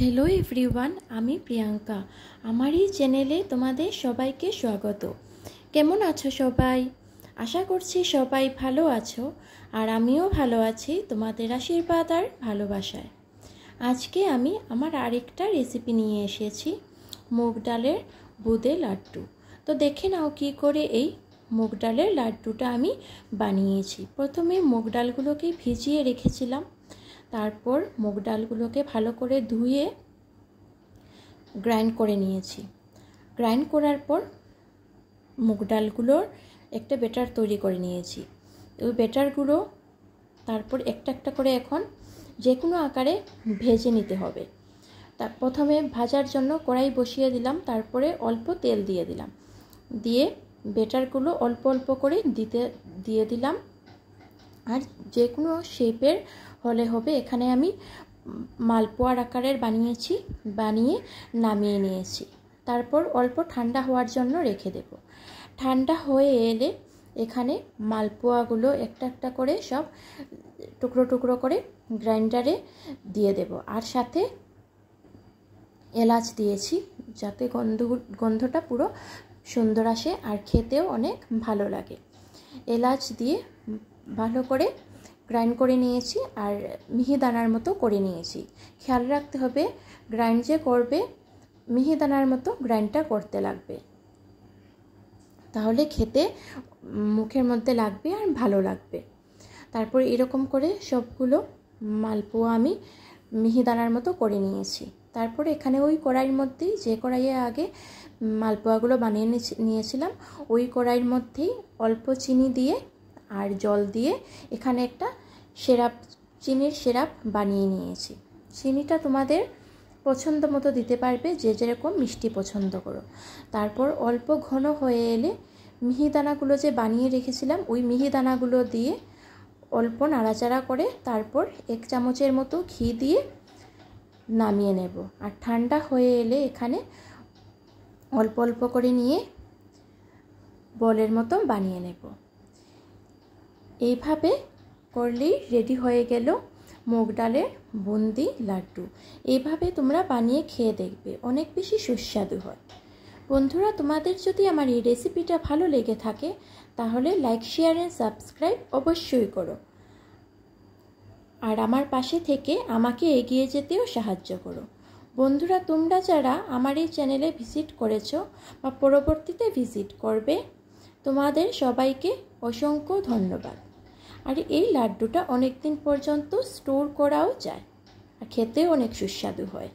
Hello everyone आमी प्रियंका आमारी चैनेले तोमादेर सबाइके स्वागत। केमन आछो सबाई? आशा करछि सबाई भालो आछो और आमिओ भालो आछि तोमादेर आशीर्वाद और भालोबासाय। आजके आमी आमार आरेकटा रेसिपि निये एसेछि मुग डालेर बुदे लाड्डू। तो देखे नाओ कि करे एई मुग डालेर लाड्डूटा आमी बानिয়েছি। प्रथमे मुग डालगुलोके भिजिए रेखेছিলাম, তারপর মুগ ডালগুলোকে ভালো করে ধুয়ে গ্রাইন্ড করে নিয়েছি। গ্রাইন্ড করার পর মুগ ডালগুলোর একটা ব্যাটার তৈরি করে নিয়েছি। ওই ব্যাটারগুলো তারপর একটা একটা করে এখন যে কোনো আকারে ভেজে নিতে হবে। তার প্রথমে ভাজার জন্য কড়াই বসিয়ে দিলাম, তারপরে অল্প তেল দিয়ে দিলাম, দিয়ে ব্যাটারগুলো অল্প অল্প করে দিয়ে দিলাম। আর যে কোনো শেপের হলে হবে। এখানে আমি মালপোয়ার আকারের বানিয়েছি, বানিয়ে নামিয়ে নিয়েছি। তারপর অল্প ঠান্ডা হওয়ার জন্য রেখে দেব। ঠান্ডা হয়ে এলে এখানে মালপোয়াগুলো একটা একটা করে সব টুকরো টুকরো করে গ্রাইন্ডারে দিয়ে দেব। আর সাথে এলাচ দিয়েছি যাতে গন্ধটা পুরো সুন্দর আসে আর খেতেও অনেক ভালো লাগে। এলাচ দিয়ে ভালো করে গ্রাইন্ড করে নিয়েছি আর মিহিদানার মতো করে নিয়েছি। খেয়াল রাখতে হবে গ্রাইন্ড যে করবে মিহিদানার মতো গ্রাইন্ডটা করতে লাগবে, তাহলে খেতে মুখের মধ্যে লাগবে আর ভালো লাগবে। তারপর এরকম করে সবগুলো মালপোয়া আমি মিহিদানার মতো করে নিয়েছি। তারপর এখানে ওই কড়াইয়ের মধ্যেই, যে কড়াইয়ে আগে মালপোয়াগুলো বানিয়ে নিয়েছিলাম, ওই কড়াইয়ের মধ্যেই অল্প চিনি দিয়ে আর জল দিয়ে এখানে একটা চিনির সিরাপ বানিয়ে নিয়েছি। চিনিটা তোমাদের পছন্দ মতো দিতে পারবে, যে যেরকম মিষ্টি পছন্দ করো। তারপর অল্প ঘন হয়ে এলে মিহিদানাগুলো যে বানিয়ে রেখেছিলাম ওই মিহিদানাগুলো দিয়ে অল্প নাড়াচাড়া করে তারপর 1 চামচের মতো ঘি দিয়ে নামিয়ে নেব। আর ঠান্ডা হয়ে এলে এখানে অল্প অল্প করে নিয়ে বলের মতো বানিয়ে নেব। এইভাবে করলেই রেডি হয়ে গেল মুগ ডালের বুন্দি লাড্ডু। এইভাবে তোমরা বানিয়ে খেয়ে দেখবে, অনেক বেশি সুস্বাদু হয়। বন্ধুরা, তোমাদের যদি আমার এই রেসিপিটা ভালো লেগে থাকে তাহলে লাইক, শেয়ার এন্ড সাবস্ক্রাইব অবশ্যই করো। আর আমার পাশে থেকে আমাকে এগিয়ে যেতেও সাহায্য করো। বন্ধুরা, তোমরা যারা আমার এই চ্যানেলে ভিজিট করেছো বা পরবর্তীতে ভিজিট করবে, তোমাদের সবাইকে অসংখ্য ধন্যবাদ। আর এই লাড্ডুটা অনেক দিন পর্যন্ত স্টোর করাও যায় আর খেতেও অনেক সুস্বাদু হয়।